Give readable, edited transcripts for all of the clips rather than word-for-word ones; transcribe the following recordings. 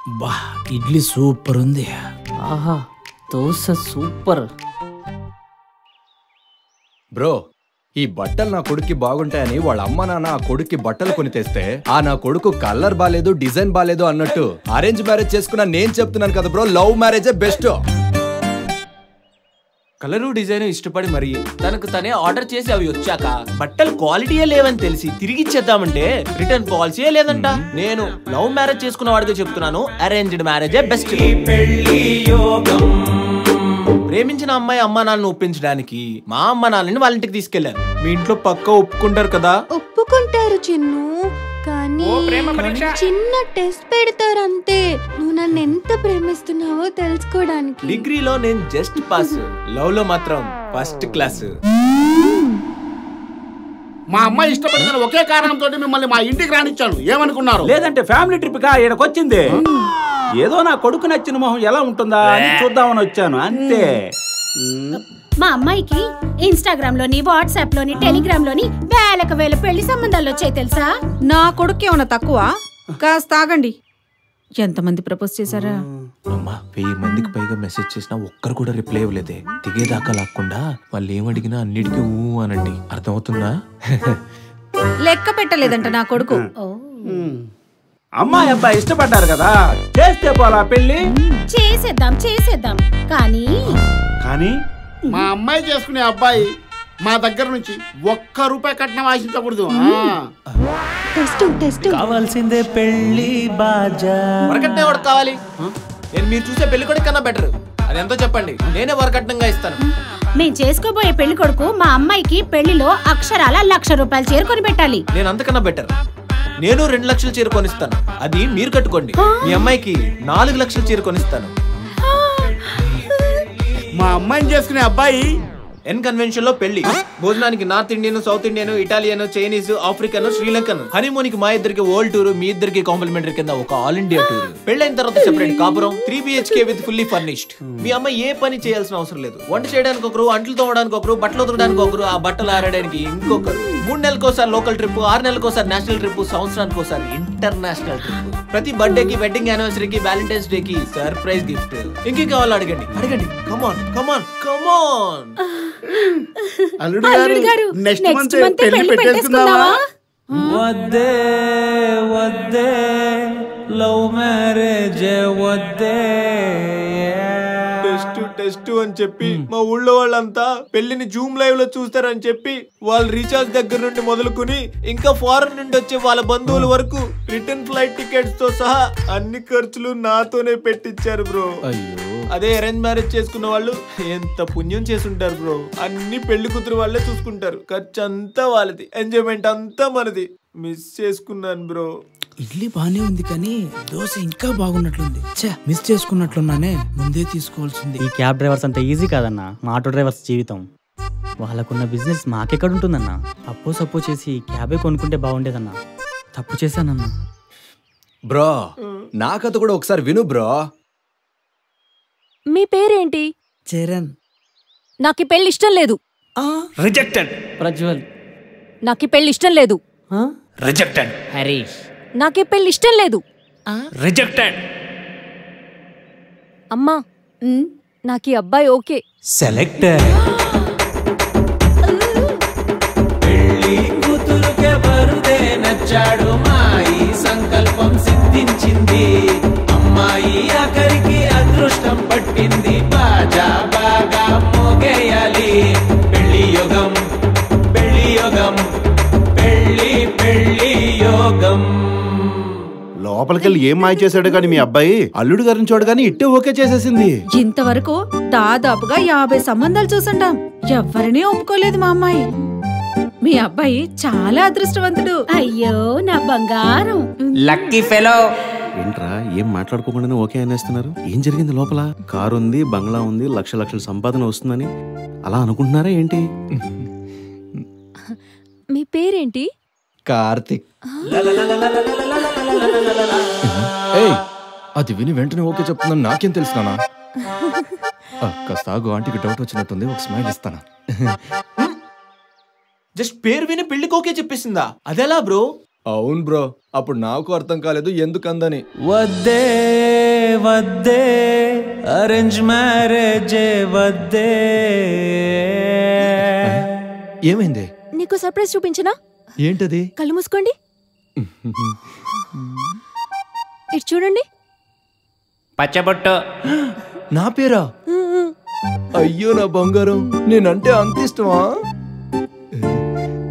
బా ఇడ్లీ సూపర్ ఉంది. ఆహా దోశ సూపర్. బ్రో ఈ బట్టలు నా కొడుక్కి బాగుంటాయని వాళ్ళ అమ్మ నాన్న ఆ కొడుక్కి బట్టలు కొని తెస్తే నా కొడుకు కలర్ బాలేదు డిజైన్ బాలేదు అన్నట్టు అరేంజ్ మ్యారేజ్ చేసుకున్నా నేను చెప్తున్నాను కదా బ్రో, లవ్ మ్యారేజే బెస్ట్. కలరు డిజైన్ ఇష్టపడి మరి తనకు తనే ఆర్డర్ చేసి అవి వచ్చాక బట్టలు క్వాలిటీయే లేవని తెలిసి తిరిగి ఇచ్చేద్దామంటే రిటర్న్ పాలసీయే లేదంట. నేను లవ్ మ్యారేజ్ చేసుకున్న వాడిగా చెప్తున్నాను, అరేంజ్డ్ మ్యారేజే బెస్ట్. ప్రేమించిన అమ్మాయి అమ్మా నాన్నను ఒప్పించడానికి మా అమ్మ నాన్నని వాళ్ళ ఇంటికి తీసుకెళ్లాను. మీ ఇంట్లో పక్క ఒప్పుకుంటారు కదా? ఒప్పుకుంటారు చిన్ను, కానీ చిన్న టెస్ట్ పెడతారు అంతే. నువ్వు నన్ను ఎంత ప్రేమిస్తున్నావో తెలుసుకోవడానికి. డిగ్రీలో నేను జస్ట్ పాస్, లవ్ లో మాత్రం ఫస్ట్ క్లాస్. మా అమ్మాయి ఇష్టపడిన ఒకే కారణంతో మిమ్మల్ని మా ఇంటికి రానిచ్చాను, ఏమనుకున్నారు? లేదంటే ఫ్యామిలీ ట్రిప్ గా ఈడకొచ్చింది. ఏదో నా కొడుకు నచ్చిన మొహం ఎలా ఉంటుందా అని చూద్దామని వచ్చాను అంతే. మా అమ్మాయికి ఇన్స్టాగ్రామ్ లోని, వాట్సాప్ లోని, టెలిగ్రామ్ లోని వేలకు వేల పెళ్లి సంబంధాలు వచ్చాయి తెలుసా? నా కొడుకు ఏమన్నా తక్కువ? కాస్త ఆగండి. ఎంతమంది ప్రపోజ్ చేశారా? అమ్మా 1000 మందికి పైగా మెసేజ్ చేసినా ఒక్కరు కూడా రిప్లై ఇవ్వలేదే. దిగేదాకా లాక్కుండా వాళ్ళు ఏమడిగినా అన్నిటికీ ఊ అనండి. అర్థమవుతుందా? లెక్క పెట్టలేదంట నా కొడుకు. అమ్మాయి అబ్బాయి ఇష్టపడ్డారు కదా, చేస్తే పోలా పెళ్లి. చేసేద్దాం కానీ మా అమ్మాయి చేసుకునే అబ్బాయి మా దగ్గర నుంచి ₹1 కట్నం ఆశించకూడదు. కావాల్సిందే పెళ్లి బాజా. వరకట్నం ఎవరికి కావాలి? నేను మీరు చూసే పెళ్లి కొడుకు కన్నా బెటర్. అది ఎంతో చెప్పండి, నేనే వరకట్నంగా ఇస్తాను. మేం చేసుకోబోయే పెళ్లి కొడుకు మా అమ్మాయికి పెళ్లిలో అక్షరాల ₹1,00,000 చేరుకొని పెట్టాలి. నేను అంతకన్నా బెటర్. నేను 2 లక్షలు చీర కొనిస్తాను, అది మీరు కట్టుకోండి. మీ అమ్మాయికి 4 లక్షలు చీర కొనిస్తాను. మా అమ్మాయిని చేసుకునే అబ్బాయి ఎన్ కన్వెన్షన్ లో పెళ్లి, భోజనానికి north Indian, south Indian, Italian, Chinese, African, Sri Lankan. Honeymoon కి మా ఇద్దరికి వరల్డ్ టూర్, మీ ఇద్దరికి కాంప్లిమెంటరీ కింద ఒక ఆల్ ఇండియా టూర్. పెళ్ళైన తర్వాత సెపరేట్ కాపురం, 3 BHK విత్ ఫుల్లీ ఫర్నిష్డ్. మీ అమ్మాయి ఏ పని చేయాల్సిన అవసరం లేదు. వంట చేయడానికి ఒకరు, అంట్లు తోమడానికి ఒకరు, బట్టలు ఉతకడానికి ఒకరు, ఆ బట్టలు ఆరడానికి ఇంకొకరు. 3 నెలలకోసారి లోకల్ ట్రిప్, 6 నెలలకోసారి నేషనల్ ట్రిప్, సంవత్సరానికి ఒకసారి ఇంటర్నేషనల్ ట్రిప్. ప్రతి బర్త్డేకి, వెడ్డింగ్ యానివర్సరీకి, వ్యాలంటైన్స్ డే కి సర్ప్రైజ్ గిఫ్ట్. ఇంకేం కావాలో అడగండి. కమాన్. అల్లుడు గారు నెక్స్ట్ మంత్ పెళ్లి పెట్టేసుకుందామా? వద్దే లవ్ మ్యారేజ్ వద్దే. టెస్ట్ అని చెప్పి మా ఊళ్ళో వాళ్ళంతా పెళ్లిని జూమ్ లైవ్ లో చూస్తారని చెప్పి వాళ్ళ రీఛార్జ్ దగ్గర నుండి మొదలుకుని ఇంకా ఫారెన్ నుండి వచ్చే వాళ్ళ బంధువుల వరకు రిటర్న్ ఫ్లైట్ టికెట్స్ తో సహా అన్ని ఖర్చులు నాతోనే పెట్టించారు బ్రో. అదే అరేంజ్ మ్యారేజ్ చేసుకున్న వాళ్ళు ఎంత పుణ్యం చేసుంటారు బ్రో. అన్ని పెళ్లి కూతురు వాళ్ళే చూసుకుంటారు, ఖర్చు అంతా వాళ్ళది, ఎంజాయ్మెంట్ అంతా మనది. మిస్ చేసుకున్నాను బ్రో. ఇడ్లీ బానే ఉంది కానీ దోశ ఇంకా బాగున్నట్లుంది. మిస్ చేసుకున్నట్లున్నానే, ముందే తీసుకోవాల్సింది. ఈ క్యాబ్ డ్రైవర్స్ అంత ఈజీ కాదన్నా. మా ఆటో డ్రైవర్స్ జీవితం, వాళ్ళకున్న బిజినెస్ మాకెక్కడ ఉంటుందన్నా. అప్పో చేసి క్యాబే కొనుక్కుంటే బాగుండేదన్నా. తప్పు చేశానన్నా. బ్రో నా కథ కూడా ఒకసారి విను బ్రో. మీ పేరేంటి? చరణ్. నాకు ఈ పెళ్లి ఇష్టం లేదు. రిజెక్టెడ్. ప్రజ్వల్. నాకు ఈ పెళ్లి ఇష్టం లేదు. రిజెక్టెడ్. హరీష్. నాకు ఈ పెళ్లి ఇష్టం లేదు. రిజెక్టెడ్. అమ్మా నాకు ఈ అబ్బాయి ఓకే. సెలెక్టెడ్. పెళ్లి కూతురుకే వరుదే నచ్చాడు, మాయి సంకల్పం సిద్ధించింది. అమ్మాయి ఆఖరికి అదృష్టం పట్టింది, బాజా బాగా మోగేయాలి. పెళ్లి యోగం పెళ్లి యోగం. లోపలికెళ్ళి ఏం మాయ చేశాడు కానీ మీ అబ్బాయి అల్లుడు గారిని చూడగానే ఇట్టే ఓకే చేసేసింది. ఇంతవరకు దాదాపుగా 50 సంబంధాలు చూసుంటాం, ఎవ్వరినీ ఒప్పుకోలేదు మా అమ్మాయి. మీ అబ్బాయి చాలా అదృష్టవంతుడు. అయ్యో నా బంగారం. Lucky fellow. ఏంట్రా ఏం మాట్లాడుకోకుండానే ఓకే అనేస్తున్నారు? ఏం జరిగింది లోపల? కారు ఉంది, బంగ్లా ఉంది, లక్షల సంపాదన వస్తుందని అలా అనుకుంటున్నారా ఏంటి? మీ పేరేంటి? కార్తిక్. అది విని వెంటనే ఓకే చెప్తుందని నాకేం తెలుసునా? కాస్త ఆగు, ఆంటీకి డౌట్ వచ్చినట్టుంది, ఒక స్మైల్ ఇస్తానా? జస్ట్ పేరు విని పెళ్లికి ఓకే చెప్పేసిందా? అదెలా బ్రో? అవును బ్రో, అప్పుడు నాకు అర్థం కాలేదు ఎందుకందని. వద్దే వద్దే అరేంజ్ మ్యారేజ్ వద్దే. ఏమైంది? నీకు సర్ప్రైజ్ చూపించనా? ఏంటది? కళ్ళు మూసుకోండి. ఇటు చూడండి. పచ్చబొట్టు. నా పేరా? అయ్యో నా బంగారం, నేనంటే అంత ఇష్టమా?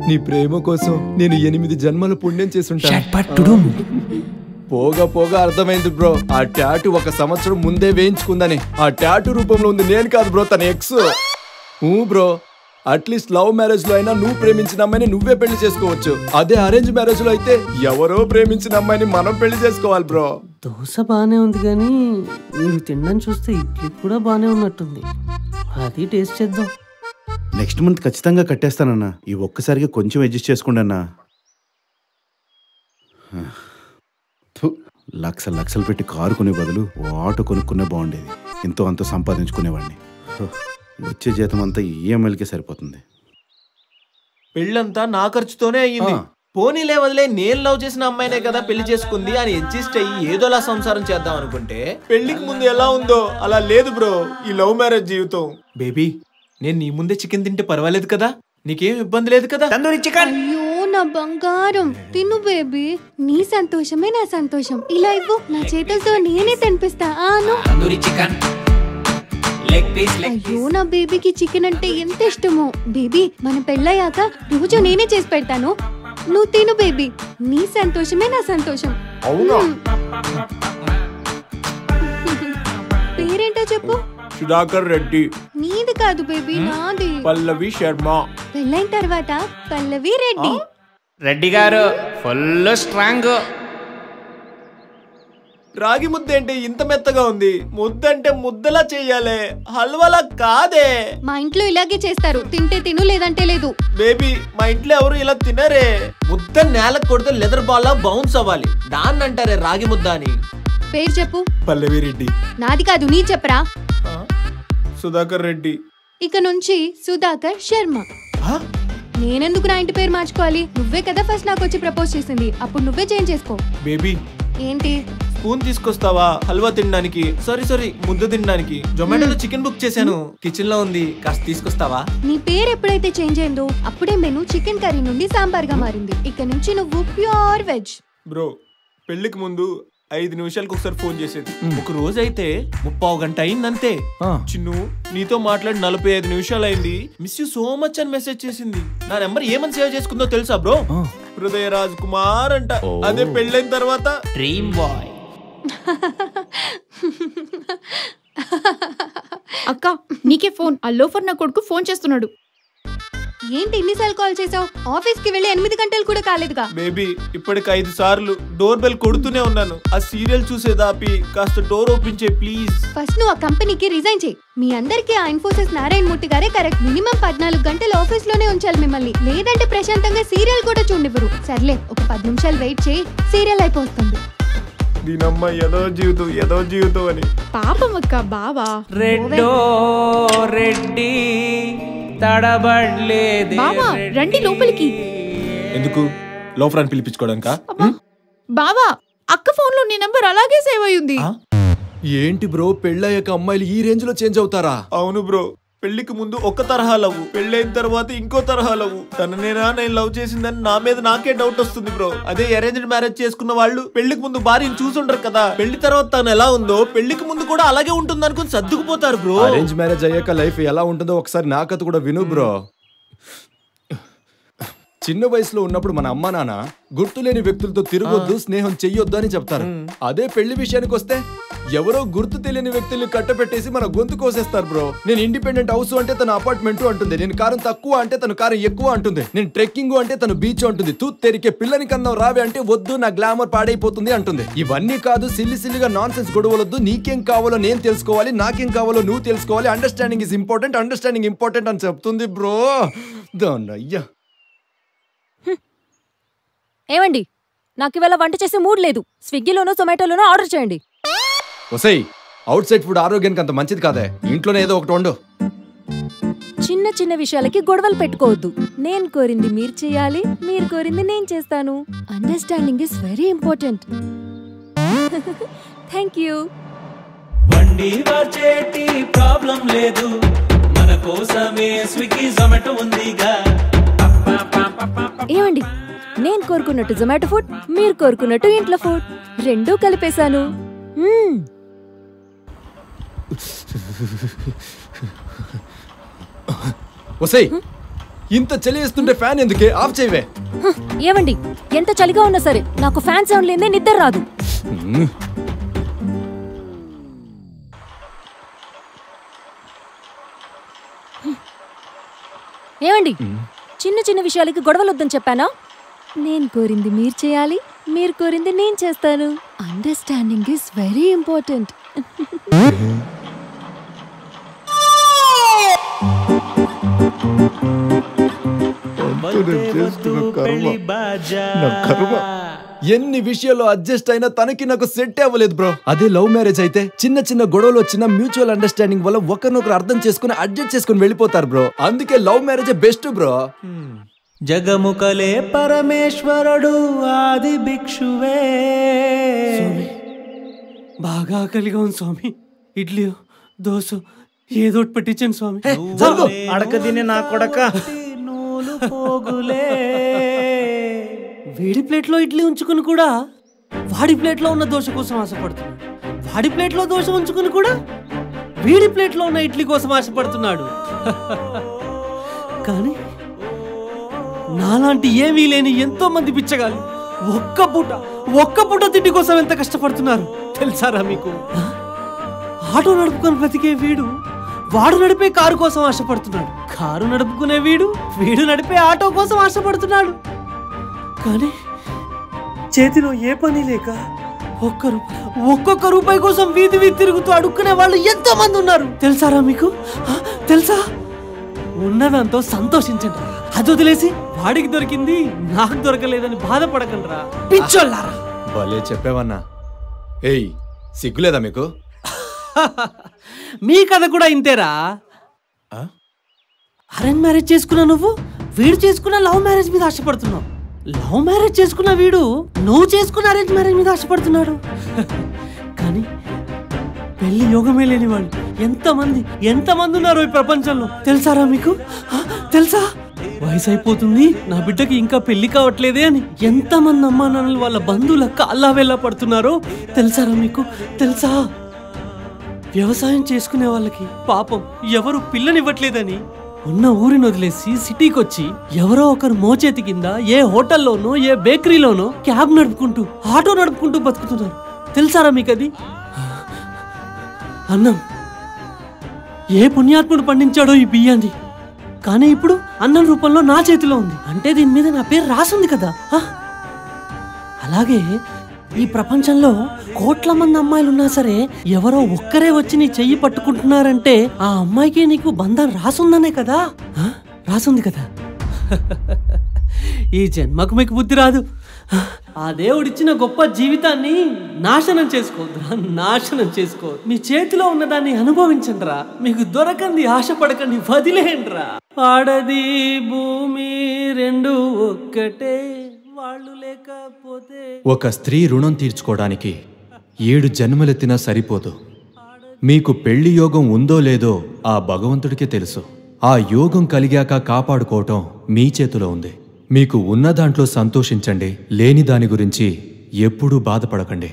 నీ ప్రేమ కోసం నేను 8 జన్మల పుణ్యం చేసుంటాను. పోగా పోగా అర్థమైంది బ్రో, ఆ టాటూ 1 సంవత్సరం ముందే వేయించుకుందని. ఆ టాటూ రూపంలో ఉంది నేను కాదు బ్రో, తన X. Bro, at least love marriage లో అయినా నువ్వు ప్రేమించిన అమ్మాయిని నువ్వే పెళ్లి చేసుకోవచ్చు. అదే అరేంజ్ మ్యారేజ్ లో అయితే ఎవరో ప్రేమించిన అమ్మాయిని మనం పెళ్లి చేసుకోవాలి బ్రో. దోశ బానే ఉంది కానీ మీరు తినడం చూస్తే ఇడ్లీ కూడా బానే ఉన్నట్టుంది. అది టేస్ట్ చేద్దాం. నెక్స్ట్ మంత్ ఖచ్చితంగా కట్టేస్తానన్నా. ఈ ఒక్కసారికి కొంచెం అడ్జస్ట్ చేసుకోండి అన్నా. లక్షలు పెట్టి కారు కొనే బదులు ఆటో కొనుక్కునే బాగుండేది. ఎంతో అంత సంపాదించుకునేవాడిని. వచ్చే జీతం అంతా ఈఎంఐలకే సరిపోతుంది. పెళ్ళంతా నా ఖర్చుతోనే అయ్యింది. పోనీలే వదిలే, నేను లవ్ చేసిన అమ్మాయినే కదా పెళ్లి చేసుకుంది అని అడ్జస్ట్ అయ్యి ఏదోలా సంసారం చేద్దాం అనుకుంటే పెళ్లికి ముందు ఎలా ఉందో అలా లేదు బ్రో ఈ లవ్ మ్యారేజ్ జీవితం. బేబీ, నేను నీ ముందే చికెన్ తింటే పర్వాలేదు కదా? నీకేం ఇబ్బంది లేదు కదా? తందూరి చికెన్. అయ్యో నా బంగారం, తిను బేబీ. నీ సంతోషమే నా సంతోషం. ఇలా ఇవ్వు, నా చేతులతో నేనే తినిపిస్తా. తందూరి చికెన్. అయ్యో నా బేబీకి చికెన్ అంటే ఎంత ఇష్టమో. బేబీ, మన పెళ్ళయ్యాక రోజు నేనే చేసి పెడతాను. నువ్వు తిను బేబీ. నీ సంతోషమే నా సంతోషం. పేరేంటో చెప్పు. సుధాకర్ రెడ్డి. నీది కాదు బేబీ, నాది. పల్లవి శర్మ. పెళ్ళైన తర్వాత పల్లవి రెడ్డి. రెడ్డి గారు ఫుల్ స్ట్రాంగ్. రాగి ముద్ద అంటే ఇంత మెత్తగా ఉంది. ముద్దంటే ముద్దలా చెయ్యాలే, హల్వాలా కాదే. మా ఇంట్లో ఇలాగే చేస్తారు. తింటే తిను, లేదంటే లేదు. బేబీ, మా ఇంట్లో ఎవరు ఇలా తినరే. ముద్ద నేలకు కొడితే లెదర్ బాల్ బౌన్స్ అవ్వాలి, దాన్ని అంటారే రాగి ముద్ద అని. పేరు చెప్పు. పల్లవి రెడ్డి. నాది కాదు, నీ చెప్పరా. సుధాకర్ రెడ్డి. ఇక నుంచి సుధాకర్ శర్మ. నేనెందుకు నా ఇంటి పేరు మార్చుకోవాలి? నువ్వే కదా ఫస్ట్ నాకు వచ్చి ప్రపోజ్ చేసింది. అప్పుడు నువ్వే చేంజ్ చేసుకో. బేబీ, ఏంటి? స్పూన్ తీసుకొస్తావా హల్వా తినడానికి? సారీ ముద్ద తినడానికి. జొమాటోలో చికెన్ బుక్ చేశాను, కిచెన్ లో ఉంది, కాస్త తీసుకొస్తావా? నీ పేరు ఎప్పుడైతే చేంజ్ అయిందో అప్పుడే మెను చికెన్ కర్రీ నుండి సాంబార్ గా మారింది. ఇక నుంచి నువ్వు ప్యూర్ వెజ్. బ్రో, పెళ్లికి ముందు 5 నిమిషాలకు ఒకసారి ఫోన్ చేసేది. ఒక రోజు అయితే 30 గంట అయిందంతే. చిన్ను, నీతో మాట్లాడి 45 నిమిషాలు అయింది. మిస్ యూ సో మచ్ అని మెసేజ్ చేసింది. నా నెంబర్ ఏమని సేవ్ చేసుకుందో తెలుసా బ్రో? హృదయ రాజ్ కుమార్ అంట. అదే పెళ్ళైన తర్వాత డ్రీమ్ బాయ్. అక్క, నీకే ఫోన్. ఆ లోఫర్ నా కొడుకు ఫోన్ చేస్తున్నాడు. ఏంటి ఎన్నిసార్లు కాల్ చేసావు? ఆఫీస్ కి వెళ్ళి 8 గంటలు కూడా కాలేదుగా. బేబీ, ఇప్పటికి 5 సార్లు డోర్ బెల్ కొడుతూనే ఉన్నాను. ఆ సీరియల్ చూసేదాపి కాస్త డోర్ ఓపెన్ చేయి ప్లీజ్. ఫస్ట్ నువ్వు ఆ కంపెనీకి రిజైన్ చేయి. మీ అందరికీ ఆ ఇన్ఫోసిస్ నారాయణ మూర్తి గారే కరెక్ట్. మినిమం 14 గంటలు ఆఫీస్ లోనే ఉంచాలి మిమ్మల్ని, లేదంటే ప్రశాంతంగా సీరియల్ కూడా చూడనివ్వరు. సర్లే, ఒక 10 నిమిషాలు వెయిట్ చేయి, సీరియల్ అయిపోతుంది. దీనమ్మ ఏదో జీవితం అని. పాపం అక్క, బావా. రెడ్డో రెడ్డి తడబడలేదు. బావా, రండి లోపలికి. ఎందుకు? లోఫర్ అని పిలిపించుకోవడానికా? బావా, అక్క ఫోన్ లో నీ నంబర్ అలాగే సేవ్ అయి ఉంది. ఏంటి బ్రో, పెళ్ళయ్యాక అమ్మాయిలు ఈ రేంజ్ లో చేంజ్ అవుతారా? అవును బ్రో, పెళ్లికి ముందు ఒక తరహా లవ్, పెళ్ళైన తర్వాత ఇంకో తరహా లవ్. తననేనా నేను లవ్ చేసిందని నా మీద నాకే డౌట్ వస్తుంది బ్రో. అదే అరేంజ్డ్ మ్యారేజ్ చేసుకున్న వాళ్ళు పెళ్లికి ముందు భార్యను చూసుండరు కదా. పెళ్లి తర్వాత తను ఎలా ఉందో పెళ్లికి ముందు కూడా అలాగే ఉంటుంది అనుకుని సర్దుకుపోతారు బ్రో. అరేంజ్ మ్యారేజ్ అయ్యాక లైఫ్ ఎలా ఉంటుందో ఒకసారి నా కథ కూడా విను బ్రో. చిన్న వయసులో ఉన్నప్పుడు మన అమ్మా నాన్న గుర్తులేని వ్యక్తులతో తిరగొద్దు, స్నేహం చెయ్యొద్దు అని చెప్తారు. అదే పెళ్లి విషయానికి వస్తే ఎవరో గుర్తు తెలియని వ్యక్తుల్ని కట్టపెట్టేసి మన గొంతు కోసేస్తారు బ్రో. నేను ఇండిపెండెంట్ హౌస్ అంటే తన అపార్ట్మెంట్ అంటుంది, నేను కారం తక్కువ అంటే తను కారం ఎక్కువ అంటుంది, నేను ట్రెక్కింగ్ అంటే తను బీచ్ అంటుంది, తూత్ తెరికే పిల్లని కన్నా రావే అంటే వద్దు నా గ్లామర్ పాడైపోతుంది అంటుంది. ఇవన్నీ కాదు, సిల్లిగా నాన్ సెన్స్ గొడవలొద్దు, నీకేం కావాలో నేను తెలుసుకోవాలి, నాకేం కావాలో నువ్వు తెలుసుకోవాలి, అండర్స్టాండింగ్ ఇస్ ఇంపార్టెంట్ అని చెప్తుంది బ్రో. అయ్యా, ఏమండి, నాకు ఇవాళ వంట చేసే మూడ్ లేదు. స్విగ్గీలోనో జొమాటోలోనో ఆర్డర్ చేయండి. ఒసేయ్, అవుట్ సైడ్ ఫుడ్ ఆరోగ్యానికి అంత మంచిది కాదే, ఇంట్లోనే ఏదో ఒకటి వండు. చిన్న చిన్న చిన్న విషయాలకి గొడవలు పెట్టుకోవద్దు. నేను కోరింది మీరు చేయాలి, మీరు కోరింది నేను చేస్తాను. Understanding is very important. Thank you. బండి వచ్చేటి ప్రాబ్లం లేదు, మన కోసమే స్విగ్గీ జొమాటో ఉందిగా. ఏమండి, నేను కోరుకున్నట్టు జొమాటో ఫుడ్, మీరు కోరుకున్నట్టు ఇంట్లో ఫుడ్ రెండూ కలిపేశాను. ఒసేయ్, ఇంత చలి వేస్తుంటే ఫ్యాన్ ఎందుకే? ఆఫ్ చేయవే. ఏమండి, ఎంత చలిగా ఉన్నా సరే నాకు ఫ్యాన్ సౌండ్ లేదే నిద్ర రాదు. ఏమండి, చిన్న చిన్న విషయాలకి గొడవలు వద్దని చెప్పానా? నేను కోరింది మీరు చేయాలి, మీరు కోరింది నేను చేస్తాను. Understanding is very important. ఎన్ని విషయాల్లో అడ్జస్ట్ అయినా తనకి నాకు సెట్ అవ్వలేదు బ్రో. అదే లవ్ మ్యారేజ్ అయితే చిన్న చిన్న గొడవలు వచ్చిన మ్యూచువల్ అండర్స్టాండింగ్ వల్ల ఒకరినొకరు అర్థం చేసుకుని అడ్జస్ట్ చేసుకుని వెళ్ళిపోతారు బ్రో. అందుకే లవ్ మ్యారేజ్ బెస్ట్ బ్రో. జగముకలే పరమేశ్వరుడు ఆది భిక్షువే. బాగా ఆకలిగా ఉంది స్వామి. ఇడ్లీ దోశ ఏదో పెట్టించండి స్వామి. అడక తినే నా కొడక. వేడి ప్లేట్లో ఇడ్లీ ఉంచుకుని కూడా వాడి ప్లేట్లో ఉన్న దోశ కోసం ఆశపడుతున్నాడు. వాడి ప్లేట్లో దోశ ఉంచుకుని కూడా వీడి ప్లేట్లో ఉన్న ఇడ్లీ కోసం ఆశపడుతున్నాడు. కానీ నాలాంటి ఏమీ లేని ఎంతో మంది బిచ్చగాళ్ళు ఒక్క పూట తిండి కోసం ఎంత కష్టపడుతున్నారు తెలుసారా మీకు? ఆటో నడుపుకొని బ్రతికే వాడు నడిపే కారు కోసం ఆశపడుతున్నాడు. కారు నడుపుకునే వీడు నడిపే ఆటో కోసం ఆశపడుతున్నాడు. కానీ చేతిలో ఏ పని లేక ఒక్కొక్క రూపాయి కోసం వీధి తిరుగుతూ అడుక్కునే వాళ్ళు ఎంతో మంది ఉన్నారు తెలుసారా మీకు? తెలుసా? ఉన్నదంతో సంతోషించండి. అది వదిలేసి వాడికి దొరికింది నాకు దొరకలేదని బాధపడకండిరా పిచ్చోళ్ళారా. భలే చెప్పావన్నా. ఏయ్, సిగ్గులేదా మీకు? మీ కథ కూడా ఇంతేరా. అరేంజ్ మ్యారేజ్ చేసుకున్నా నువ్వు, వీడు చేసుకున్న లవ్ మ్యారేజ్ మీద ఆశపడుతున్నావు. లవ్ మ్యారేజ్ చేసుకున్న వీడు నువ్వు చేసుకున్న అరేంజ్ మ్యారేజ్ మీద ఆశపడుతున్నాడు. కానీ పెళ్లి యోగమే లేని వాళ్ళు ఎంతమంది ఉన్నారు ఈ ప్రపంచంలో తెలుసారా మీకు? తెలుసా? వయసు అయిపోతుంది, నా బిడ్డకి ఇంకా పెళ్లి కావట్లేదే అని ఎంతమంది అమ్మా నాన్నలు వాళ్ళ బంధువుల కాళ్ళ వెళ్ళ పడుతున్నారో తెలుసారా మీకు? తెలుసా? వ్యవసాయం చేసుకునే వాళ్ళకి పాపం ఎవరు పిల్లనివ్వట్లేదని ఉన్న ఊరిని వదిలేసి సిటీకి వచ్చి ఎవరో ఒకరు మోచేతి కింద ఏ హోటల్లోనో ఏ బేకరీలోనో క్యాబ్ నడుపుకుంటూ ఆటో నడుపుకుంటూ బతుకుతున్నారు తెలుసారా మీకు? అది అన్నం ఏ పుణ్యాత్ముడు పండించాడో ఈ బియ్యాన్ని, కానీ ఇప్పుడు అన్నం రూపంలో నా చేతిలో ఉంది. అంటే దీని మీద నా పేరు రాసుంది కదా. అలాగే ఈ ప్రపంచంలో కోట్ల మంది అమ్మాయిలు ఉన్నా సరే ఎవరో ఒక్కరే వచ్చి నీ చెయ్యి పట్టుకుంటున్నారంటే ఆ అమ్మాయికి నీకు బంధం రాసుందనే కదా. రాసుంది కదా. ఈ జన్మకు మీకు బుద్ధి రాదు. ఆ దేవుడిచ్చిన గొప్ప జీవితాన్ని నాశనం చేసుకోవద్దు. మీ చేతిలో ఉన్నదాన్ని అనుభవించండి రా. మీకు దొరకంది ఆశపడకండి, వదిలేయండి రా. ఆడది భూమి రెండు ఒక్కటే, వాళ్ళు లేకపోతే. ఒక స్త్రీ రుణం తీర్చుకోవడానికి 7 జన్మలెత్తినా సరిపోదు. మీకు పెళ్లి యోగం ఉందో లేదో ఆ భగవంతుడికే తెలుసు. ఆ యోగం కలిగాక కాపాడుకోవటం మీ చేతిలో ఉంది. మీకు ఉన్న దాంట్లో సంతోషించండి, లేని దాని గురించి ఎప్పుడూ బాధపడకండి.